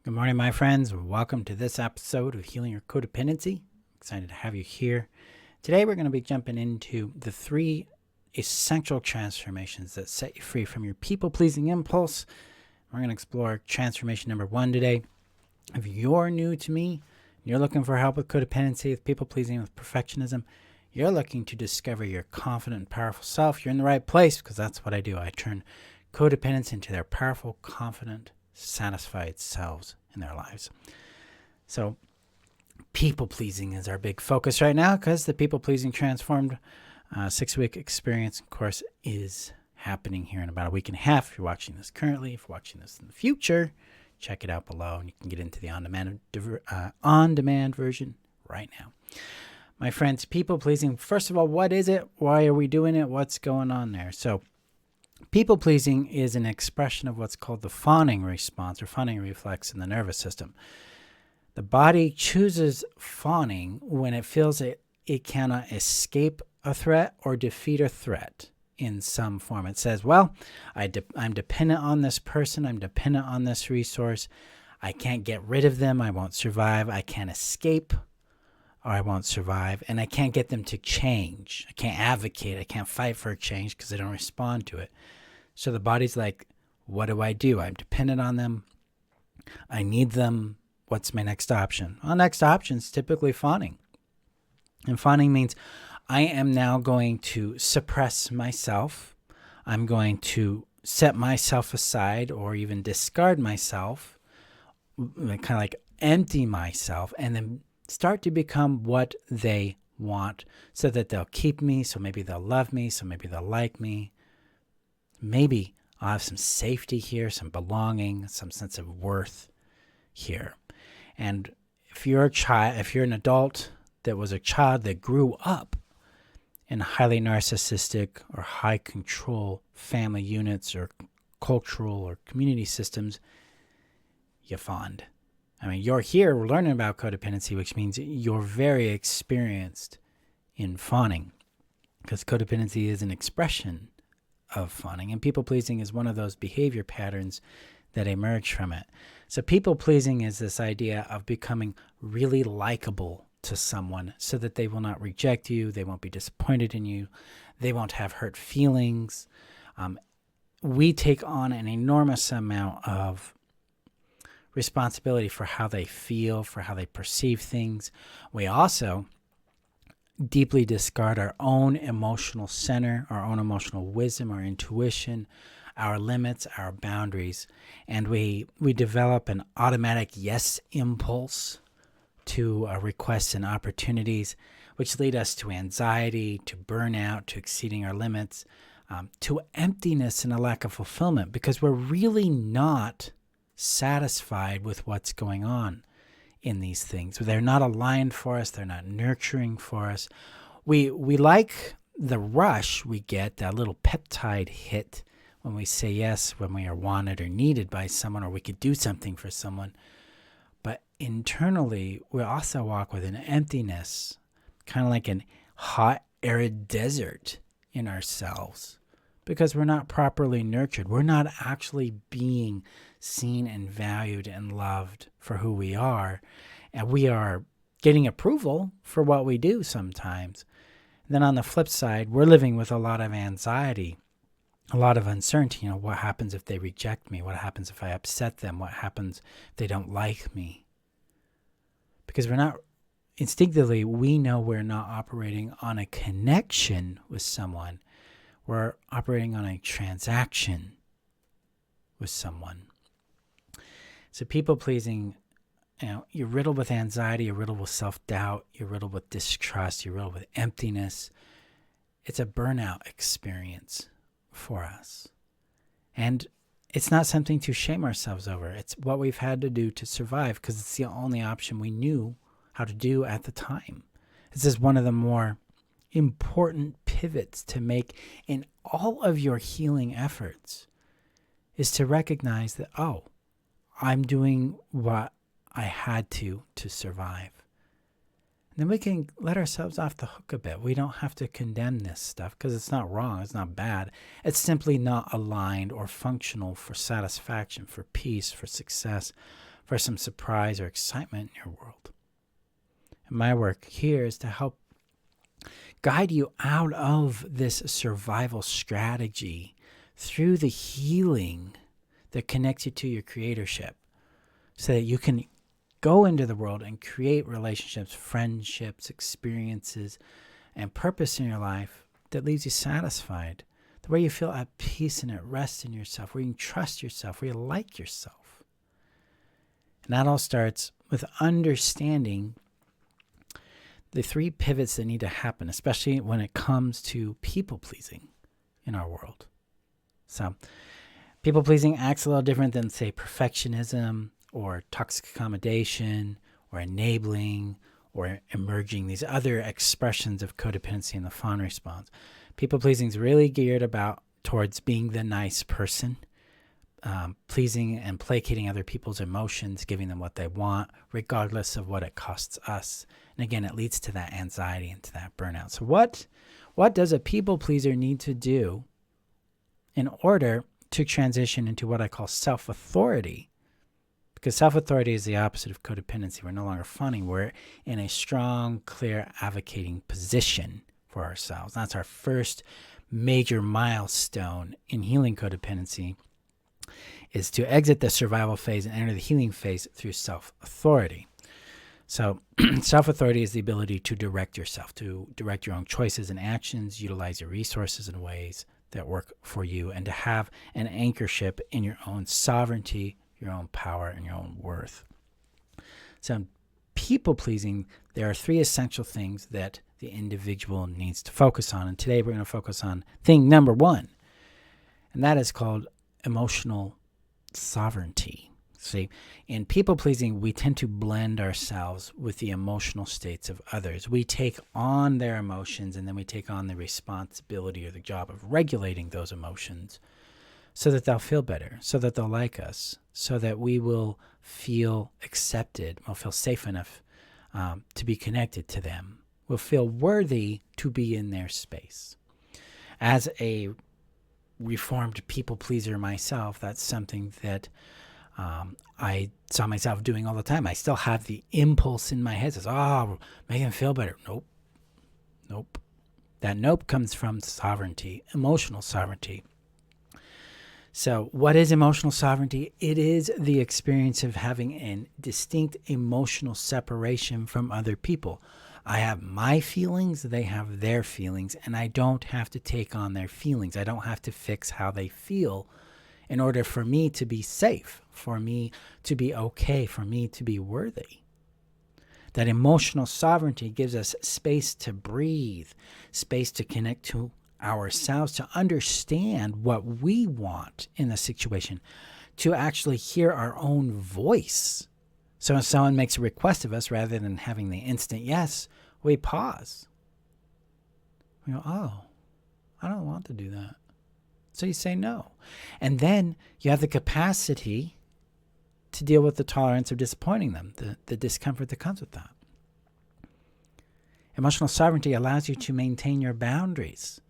Good morning, my friends. Welcome to this episode of Healing Your Codependency. Excited to have you here. Today, we're going to be jumping into the 3 essential transformations that set you free from your people-pleasing impulse. We're going to explore transformation number 1 today. If you're new to me, you're looking for help with codependency, with people-pleasing, with perfectionism, you're looking to discover your confident and powerful self, you're in the right place, because that's what I do. I turn codependents into their powerful, confident, satisfied selves in their lives. So people-pleasing is our big focus right now, because the people-pleasing transformed 6-week experience course is happening here in about a week and a half. If you're watching this currently, if you're watching this in the future, check it out below, and you can get into the on-demand version right now. My friends, people-pleasing, first of all, what is it? Why are we doing it? What's going on there? So people-pleasing is an expression of what's called the fawning response or fawning reflex in the nervous system. The body chooses fawning when it feels it cannot escape a threat or defeat a threat in some form. It says, well, I'm dependent on this person. I'm dependent on this resource. I can't get rid of them. I won't survive. I can't escape, or I won't survive. And I can't get them to change. I can't advocate. I can't fight for a change because they don't respond to it. So the body's like, what do? I'm dependent on them. I need them. What's my next option? Well, next option is typically fawning. And fawning means I am now going to suppress myself. I'm going to set myself aside or even discard myself, kind of like empty myself, and then start to become what they want so that they'll keep me, so maybe they'll love me, so maybe they'll like me. Maybe I'll have some safety here, some belonging, some sense of worth here. And if you're a child, if you're an adult that was a child that grew up in highly narcissistic or high control family units or cultural or community systems, you fawned. I mean, you're here learning about codependency, which means you're very experienced in fawning, because codependency is an expression of fawning, and people-pleasing is one of those behavior patterns that emerge from it. So people-pleasing is this idea of becoming really likable to someone so that they will not reject you, they won't be disappointed in you, they won't have hurt feelings. We take on an enormous amount of responsibility for how they feel, for how they perceive things. We also deeply discard our own emotional center, our own emotional wisdom, our intuition, our limits, our boundaries, and we develop an automatic yes impulse to requests and opportunities, which lead us to anxiety, to burnout, to exceeding our limits, to emptiness and a lack of fulfillment, because we're really not satisfied with what's going on in these things. They're not aligned for us. They're not nurturing for us. We like the rush we get, that little peptide hit when we say yes, when we are wanted or needed by someone, or we could do something for someone. But internally, we also walk with an emptiness, kind of like an hot, arid desert in ourselves, because we're not properly nurtured. We're not actually being seen and valued and loved for who we are. And we are getting approval for what we do sometimes. And then on the flip side, we're living with a lot of anxiety, a lot of uncertainty. What happens if they reject me? What happens if I upset them? What happens if they don't like me? Because we're not, instinctively, we know we're not operating on a connection with someone. We're operating on a transaction with someone. So people-pleasing, you're riddled with anxiety, you're riddled with self-doubt, you're riddled with distrust, you're riddled with emptiness. It's a burnout experience for us. And it's not something to shame ourselves over. It's what we've had to do to survive, because it's the only option we knew how to do at the time. This is one of the more important pivots to make in all of your healing efforts, is to recognize that, oh, I'm doing what I had to survive. And then we can let ourselves off the hook a bit. We don't have to condemn this stuff, because it's not wrong, it's not bad. It's simply not aligned or functional for satisfaction, for peace, for success, for some surprise or excitement in your world. And my work here is to help guide you out of this survival strategy through the healing that connects you to your creatorship, so that you can go into the world and create relationships, friendships, experiences, and purpose in your life that leaves you satisfied, the way you feel at peace and at rest in yourself, where you can trust yourself, where you like yourself. And that all starts with understanding the three pivots that need to happen, especially when it comes to people-pleasing in our world. So people-pleasing acts a little different than, say, perfectionism or toxic accommodation or enabling or emerging, these other expressions of codependency in the fawn response. People-pleasing is really geared towards being the nice person, pleasing and placating other people's emotions, giving them what they want, regardless of what it costs us. And again, it leads to that anxiety and to that burnout. So what does a people-pleaser need to do in order to transition into what I call self-authority? Because self-authority is the opposite of codependency. We're no longer fawning. We're in a strong, clear, advocating position for ourselves. That's our first major milestone in healing codependency, is to exit the survival phase and enter the healing phase through self-authority. So self-authority is the ability to direct yourself, to direct your own choices and actions, utilize your resources in ways that work for you, and to have an anchorship in your own sovereignty, your own power, and your own worth. So in people-pleasing, there are three essential things that the individual needs to focus on. And today we're going to focus on thing number one, and that is called emotional sovereignty. See, in people-pleasing, we tend to blend ourselves with the emotional states of others. We take on their emotions, and then we take on the responsibility or the job of regulating those emotions so that they'll feel better, so that they'll like us, so that we will feel accepted, we'll feel safe enough to be connected to them. We'll feel worthy to be in their space. As a reformed people-pleaser myself, that's something that I saw myself doing all the time. I still have the impulse in my head that says, make them feel better. Nope. That nope comes from sovereignty, emotional sovereignty. So what is emotional sovereignty? It is the experience of having a distinct emotional separation from other people. I have my feelings, they have their feelings, and I don't have to take on their feelings. I don't have to fix how they feel in order for me to be safe, for me to be okay, for me to be worthy. That emotional sovereignty gives us space to breathe, space to connect to ourselves, to understand what we want in the situation, to actually hear our own voice. So if someone makes a request of us, rather than having the instant yes, we pause. We go, I don't want to do that. So you say no. And then you have the capacity to deal with the tolerance of disappointing them, the discomfort that comes with that. Emotional sovereignty allows you to maintain your boundaries.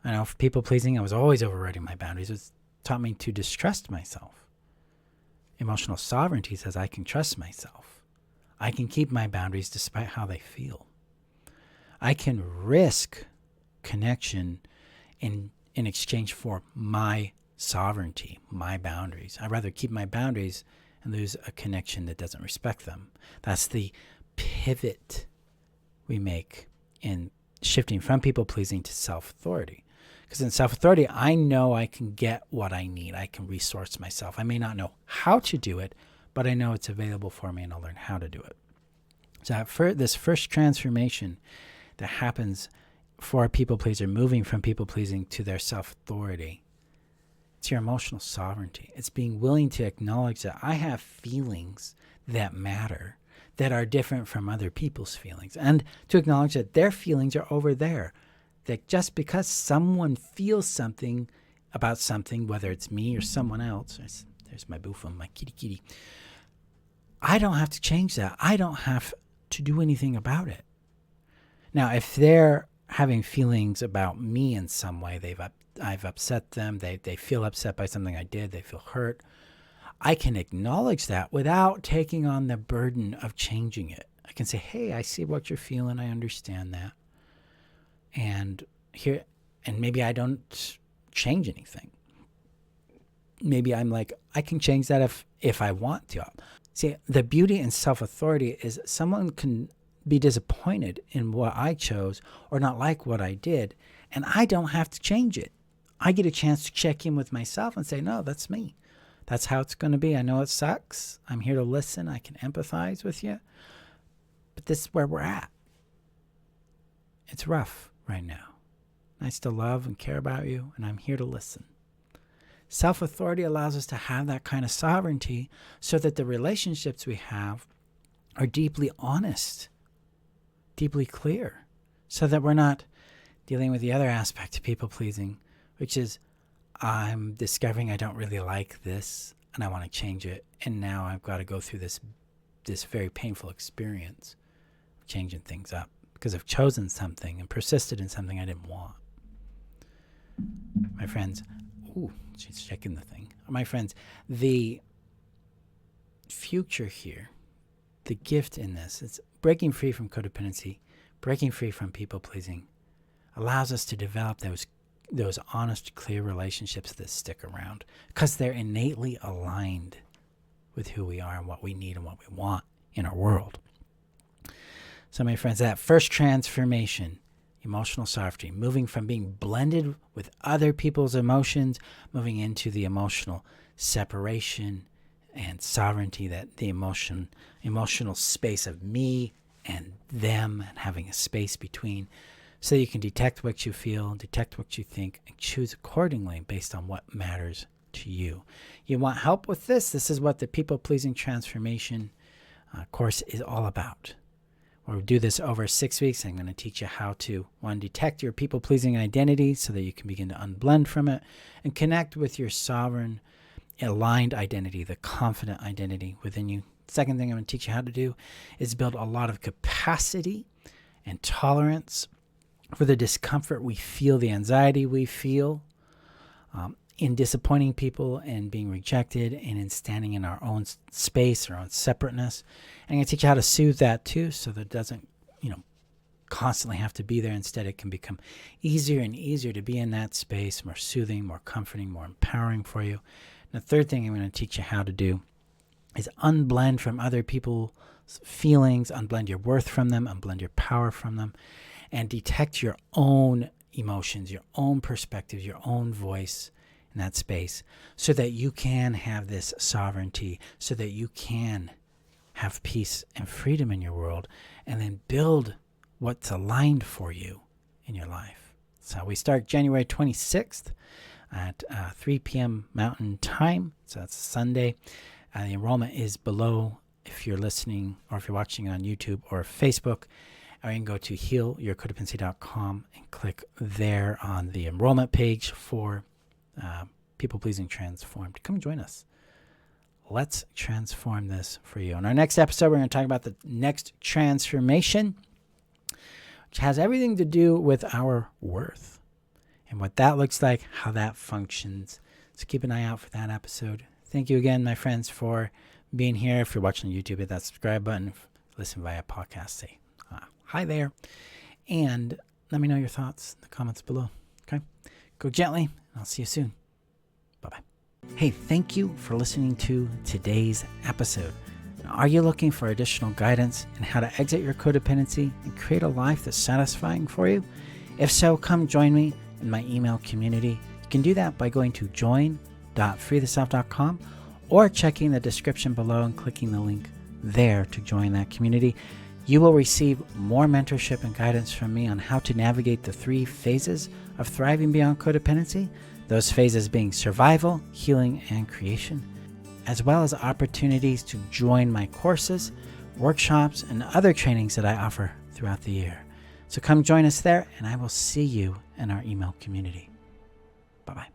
I know for people-pleasing, I was always overriding my boundaries. It taught me to distrust myself. Emotional sovereignty says I can trust myself. I can keep my boundaries despite how they feel. I can risk connection in exchange for my sovereignty, my boundaries. I'd rather keep my boundaries and lose a connection that doesn't respect them. That's the pivot we make in shifting from people-pleasing to self-authority. Because in self-authority, I know I can get what I need. I can resource myself. I may not know how to do it, but I know it's available for me, and I'll learn how to do it. So this first transformation that happens for a people-pleaser, moving from people-pleasing to their self-authority, it's your emotional sovereignty. It's being willing to acknowledge that I have feelings that matter, that are different from other people's feelings, and to acknowledge that their feelings are over there. That just because someone feels something about something, whether it's me or someone else, there's my boofa, my kitty, I don't have to change that. I don't have to do anything about it. Now, if they're having feelings about me in some way, I've upset them, they feel upset by something I did, they feel hurt, I can acknowledge that without taking on the burden of changing it. I can say, hey, I see what you're feeling. I understand that. And maybe I don't change anything. Maybe I'm like, I can change that if I want to. See, the beauty in self-authority is someone can be disappointed in what I chose or not like what I did, and I don't have to change it. I get a chance to check in with myself and say, no, that's me. That's how it's going to be. I know it sucks. I'm here to listen. I can empathize with you. But this is where we're at. It's rough right now. I still love and care about you, and I'm here to listen. Self-authority allows us to have that kind of sovereignty so that the relationships we have are deeply honest, deeply clear, so that we're not dealing with the other aspect of people-pleasing, which is I'm discovering I don't really like this and I want to change it, and now I've got to go through this very painful experience of changing things up because I've chosen something and persisted in something I didn't want. My friends, she's checking the thing. My friends, the future here, the gift in this, it's breaking free from codependency, breaking free from people-pleasing, allows us to develop those honest, clear relationships that stick around because they're innately aligned with who we are and what we need and what we want in our world. So, my friends, that first transformation, emotional sovereignty, moving from being blended with other people's emotions, moving into the emotional separation and sovereignty, that the emotional space of me and them, and having a space between, so you can detect what you feel, detect what you think, and choose accordingly based on what matters to you. You want help with this? This is what the people-pleasing transformation course is all about. We'll do this over 6 weeks. I'm going to teach you how to, one, detect your people-pleasing identity so that you can begin to unblend from it and connect with your sovereign, aligned identity, the confident identity within you. Second thing I'm going to teach you how to do is build a lot of capacity and tolerance for the discomfort we feel, the anxiety we feel in disappointing people and being rejected and in standing in our own space, our own separateness. And I'm going to teach you how to soothe that too, so that it doesn't, constantly have to be there. Instead, it can become easier and easier to be in that space, more soothing, more comforting, more empowering for you. And the third thing I'm going to teach you how to do is unblend from other people's feelings, unblend your worth from them, unblend your power from them, and detect your own emotions, your own perspectives, your own voice in that space, so that you can have this sovereignty, so that you can have peace and freedom in your world, and then build what's aligned for you in your life. So we start January 26th at 3 p.m. Mountain Time. So that's Sunday. The enrollment is below if you're listening or if you're watching on YouTube or Facebook. Or you can go to healyourcodependency.com and click there on the enrollment page for People Pleasing Transformed. Come join us. Let's transform this for you. In our next episode, we're going to talk about the next transformation, which has everything to do with our worth and what that looks like, how that functions. So keep an eye out for that episode. Thank you again, my friends, for being here. If you're watching on YouTube, hit that subscribe button. If you listen via podcast, say hi there. And let me know your thoughts in the comments below. Okay? Go gently, and I'll see you soon. Bye-bye. Hey, thank you for listening to today's episode. Now, are you looking for additional guidance in how to exit your codependency and create a life that's satisfying for you? If so, come join me in my email community. You can do that by going to join.freetheself.com or checking the description below and clicking the link there to join that community. You will receive more mentorship and guidance from me on how to navigate the 3 phases of thriving beyond codependency, those phases being survival, healing, and creation, as well as opportunities to join my courses, workshops, and other trainings that I offer throughout the year. So come join us there, and I will see you in our email community. Bye-bye.